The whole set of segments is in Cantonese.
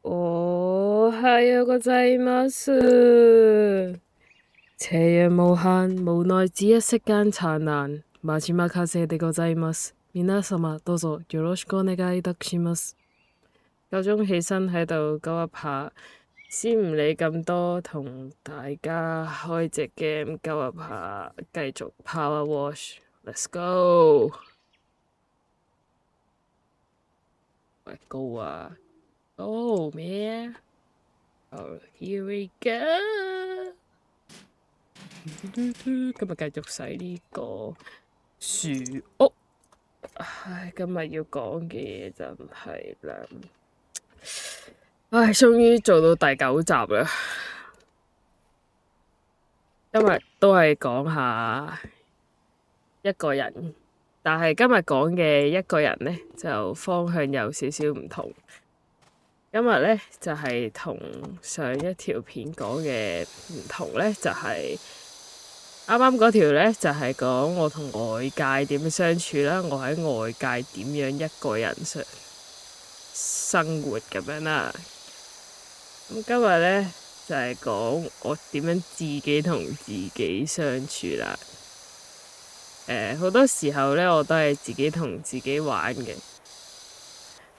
おはようございます。斜陽無限，無奈只一息間燦爛。マジマカセでございます。皆様どうぞよろしくお願いいたします。夠鐘起身喺度鳩一下，先唔理咁多，同大家開隻 game 鳩一下，繼續 Power Wash。Let's go！喂，Go 啊！Go 咩？Oh, here we go！今日繼續洗呢個樹屋。唉，今日要講嘅嘢真係啦，唉，終於做到第9集啦。今日都係講下一個人，但係今日講嘅一個人呢，就方向有少少唔同。今日呢，就係同上一條片講嘅唔同呢，就係啱啱嗰條呢，就係講我同外界點樣相處啦，我喺外界點樣一個人生活咁樣啦。咁今日呢，就係講我點樣自己同自己相處啦。好多時候呢，我都係自己同自己玩嘅。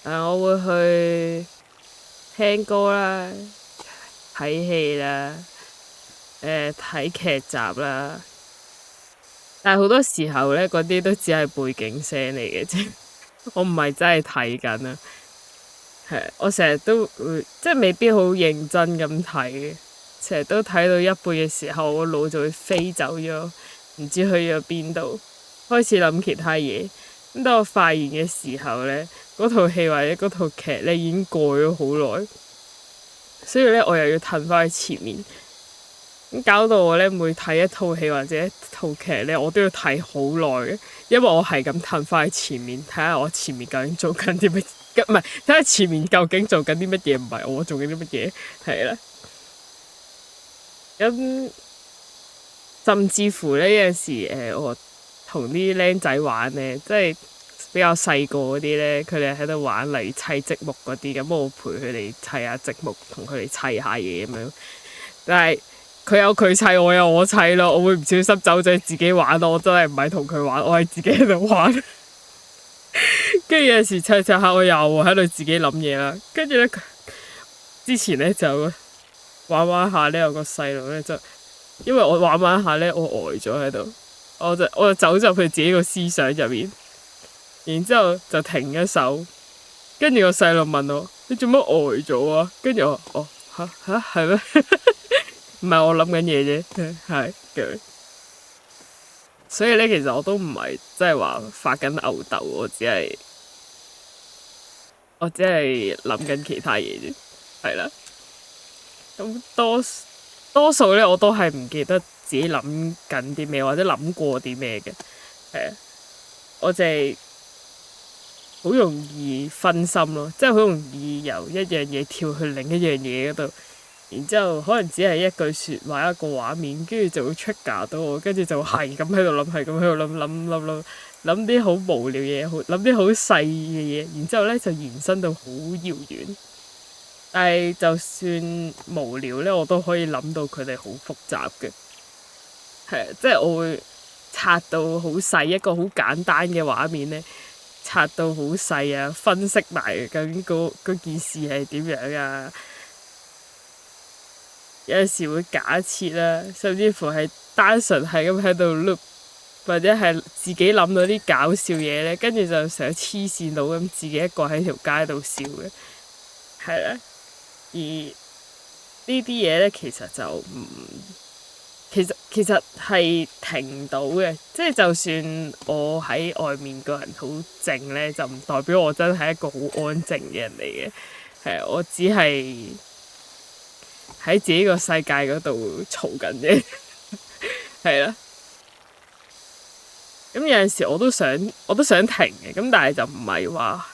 我會去聽歌啦，睇戲啦，睇劇集啦。但係好多時候呢，嗰啲都只係背景聲嚟嘅啫，我唔係真係睇緊啊。我成日都會即係未必好認真咁睇嘅，成日都睇到一半嘅時候，我腦就會飛走咗，唔知去咗邊度，開始諗其他嘢。咁當我發現嘅時候呢，嗰套戲或者嗰套劇呢已經過咗好耐，所以呢，我又要褪翻去前面。咁搞到我呢，每睇一套戲或者一套劇呢，我都要睇好耐嘅，因為我係咁褪翻去前面睇下我前面究竟做緊啲乜，唔係睇下前面究竟做緊啲乜嘢，唔係我做緊啲乜嘢，係啦。咁甚至乎呢，有陣時我同啲僆仔玩呢，即係比較細個嗰啲呢，佢哋喺度玩例如砌積木嗰啲，咁我陪佢哋砌下積木，同佢哋砌下嘢咁樣。但係佢有佢砌，我有我砌咯，我會唔小心走咗自己玩咯，我真係唔係同佢玩，我係自己喺度玩。跟住有陣時砌砌下，我又喺度自己諗嘢啦。跟住咧，之前咧就玩玩下咧，有個細路咧就因為我玩玩下咧，我呆咗喺度，我就走入去自己個思想入面，然之後就停一手，跟住個細路問我：你做乜呆咗啊？跟住我嚇係咩？唔係我諗緊嘢啫，係嘅。所以咧，其實我都唔係即係話發緊吽哣，我只係諗緊其他嘢啫，係啦。咁多數咧，我都係唔記得自己諗緊啲咩，或者諗過啲咩嘅。係啊，我就係好容易分心咯，即係好容易由一樣嘢跳去另一樣嘢嗰度。然之後可能只係一句説話一個畫面，跟住就會 trigger 到我，跟住就係咁喺度諗，係咁喺度諗啲好無聊嘢，諗啲好細嘅嘢，然之後咧就延伸到好遙遠。但係就算無聊咧，我都可以諗到佢哋好複雜嘅，係即係我會拆到好細一個好簡單嘅畫面咧，拆到好細啊，分析埋究竟嗰件事係點樣啊。有陣時會假設啦，甚至乎係單純係咁喺度 loop，或者係自己諗到啲搞笑嘢咧，跟住就成日黐線佬咁自己一個喺條街度笑嘅，係啦。而呢啲嘢咧，其實就唔，其實係停唔到嘅，即係就算我喺外面個人好靜咧，就唔代表我真係一個好安靜嘅人嚟嘅，係我只係喺自己個世界嗰度嘈緊啫，係啦。咁有陣時我都想停嘅，咁但係就唔係話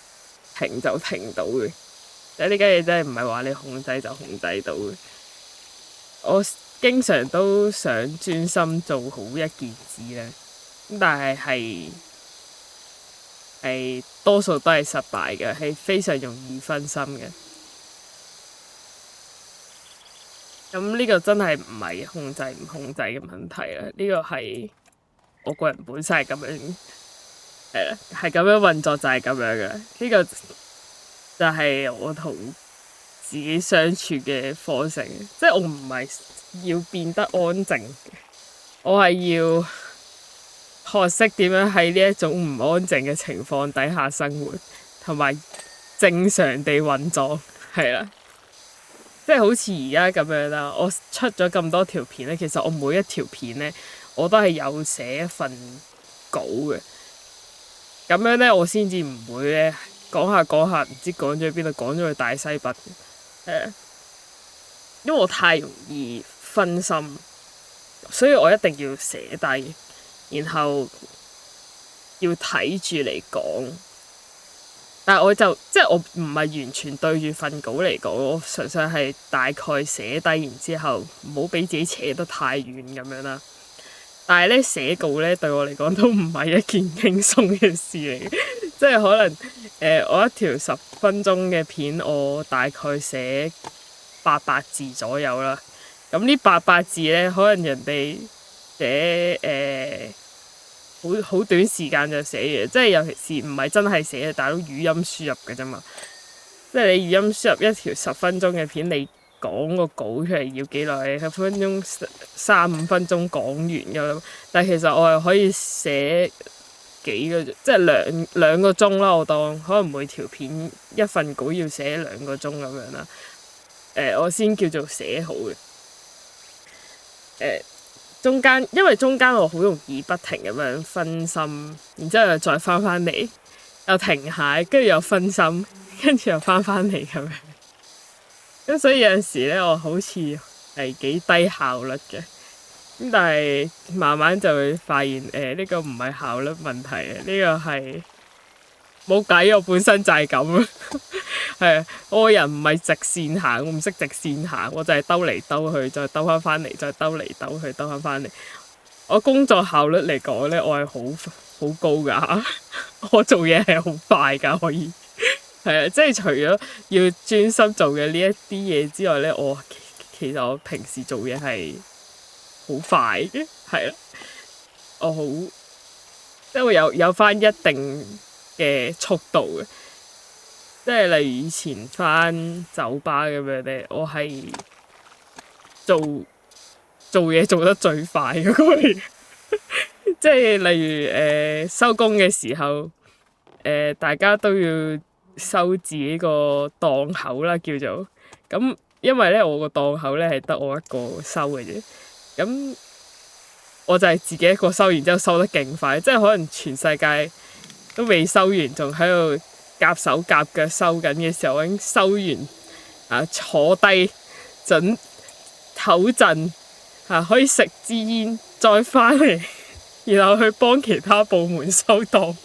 停就停到嘅。即係呢家嘢真係唔係話你控制就控制到嘅。我經常都想專心做好一件事咧，咁但係多數都係失敗嘅，係非常容易分心嘅。咁呢個真係唔係控制唔控制嘅問題啦，呢個係我個人本身係咁樣，係啦，係咁樣運作就係咁樣嘅。呢個就係我同自己相處嘅方式，即係我唔係要變得安靜，我係要學識點樣喺呢一種唔安靜嘅情況底下生活，同埋正常地運作，係啦。即係好似而家咁樣啦，我出咗咁多條片咧，其實我每一條片咧，我都係有寫一份稿嘅。咁樣咧，我先至唔會咧講下講下，唔知講咗去邊度，講咗去大西北。因為我太容易分心，所以我一定要寫低，然後要睇住嚟講。但係我就即係我唔係完全對住份稿嚟講，我純粹係大概寫低，然之後唔好俾自己扯得太遠咁樣啦。但係咧寫稿咧對我嚟講都唔係一件輕鬆嘅事嚟，即係可能我一條10分鐘嘅片，我大概寫800字左右啦。咁呢800字咧，可能人哋寫好短時間就寫嘅，即係尤其是唔係真係寫嘅，但係都語音輸入嘅啫嘛。即係你語音輸入一條10分鐘嘅片，你講個稿出嚟要幾耐？10分鐘3-5分鐘講完㗎啦。但係其實我係可以寫幾個，即係兩個鐘啦。我當可能每條片一份稿要寫2個鐘咁樣啦。我先叫做寫好嘅。因為中間我好容易不停咁樣分心，然之後又再翻返嚟，又停下，跟住又分心，跟住又翻返嚟咁樣。咁所以有陣時咧，我好似係幾低效率嘅。咁但係慢慢就會發現，呢個唔係效率問題啊，呢個係冇計，我本身就係咁啊。係啊，我個人唔係直線行，我唔識直線行，我就係兜嚟兜去，再兜翻嚟，再兜嚟兜去，兜翻嚟。我工作效率嚟講咧，我係好高噶，我做嘢係好快噶，可以係啊，即係除咗要專心做嘅呢一啲嘢之外咧，其實我平時做嘢係好快嘅，係啦，我好即係會有翻一定嘅速度嘅。即係例如以前返酒吧咁樣咧，我係做嘢做得最快嗰個嚟。即係例如收工嘅時候，大家都要收自己個檔口啦，叫做咁。因為咧我個檔口咧係得我一個收嘅啫，咁我就係自己一個收，然之後收得勁快，即係可能全世界都未收完，仲喺度夾手夾腳收緊嘅時候，我已經收完啊，坐低準唞陣可以食支煙，再翻嚟，然後去幫其他部門收檔。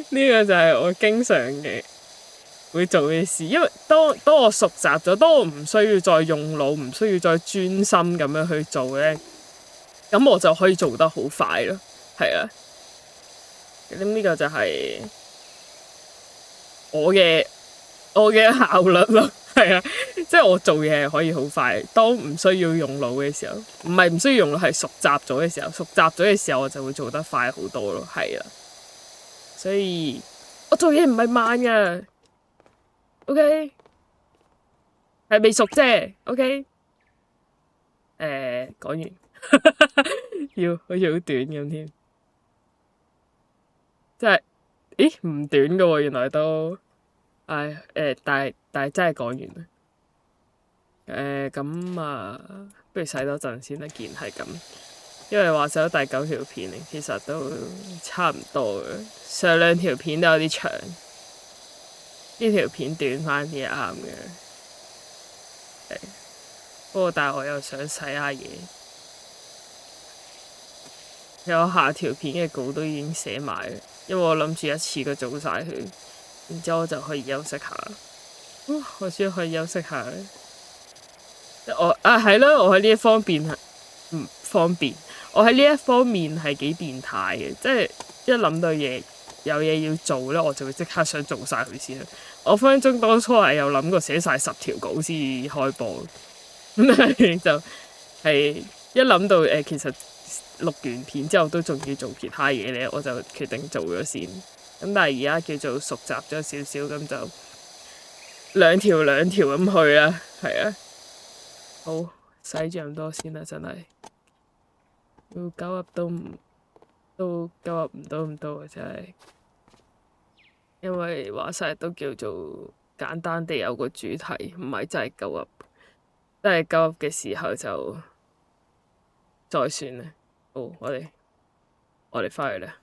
呢個就係我經常嘅會做嘅事，因為當我熟習咗，當我唔需要再用腦，唔需要再專心咁樣去做咧，咁我就可以做得好快咯。係啊，咁呢個就係我嘅效率咯。係啊，即係我做嘢係可以好快，當唔需要用腦嘅時候，唔係唔需要用腦，係熟習咗嘅時候，熟習咗嘅時候我就會做得快好多咯。係啊，所以我做嘢唔係慢㗎。OK， 係未熟啫。OK， 講完要好似好短咁添，即係咦唔短㗎喎，原來都但係真係講完啦。咁不如洗多陣先啦，既然係咁，因為話咗第9條片，其實都差唔多嘅。上2條片都有啲長。呢條片短翻啲啱嘅，不過但係我又想洗下嘢，有下條片嘅稿都已經寫埋，因為我諗住一次過做晒佢，然之後我就可以休息下。我終於可以休息下咧。係咯，我喺呢一方面唔方便，我喺呢一方面係幾變態嘅，即係一諗到有嘢要做咧，我就會即刻想做晒佢先。我分分鐘當初係有諗過寫晒10條稿先開播，咁但係就係一諗到其實錄完片之後都仲要做其他嘢咧，我就決定做咗先。咁但係而家叫做熟習咗少少，咁就兩條咁去啦，係啊。好，洗住咁多先啦，真係要鳩噏都鳩噏唔到咁多啊，真係。因為話晒都叫做簡單地有個主題，唔係真係鳩噏，真係鳩噏嘅時候就再算啦。好，我哋翻去啦。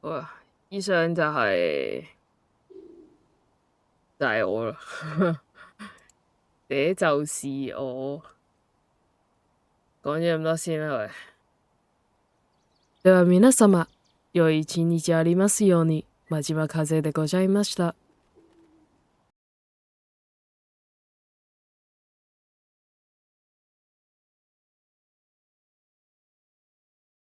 好啊，以上就係我啦。這就是我。講咗咁多先啦，喂。では皆様、良い一日ありますように。真島風でございました。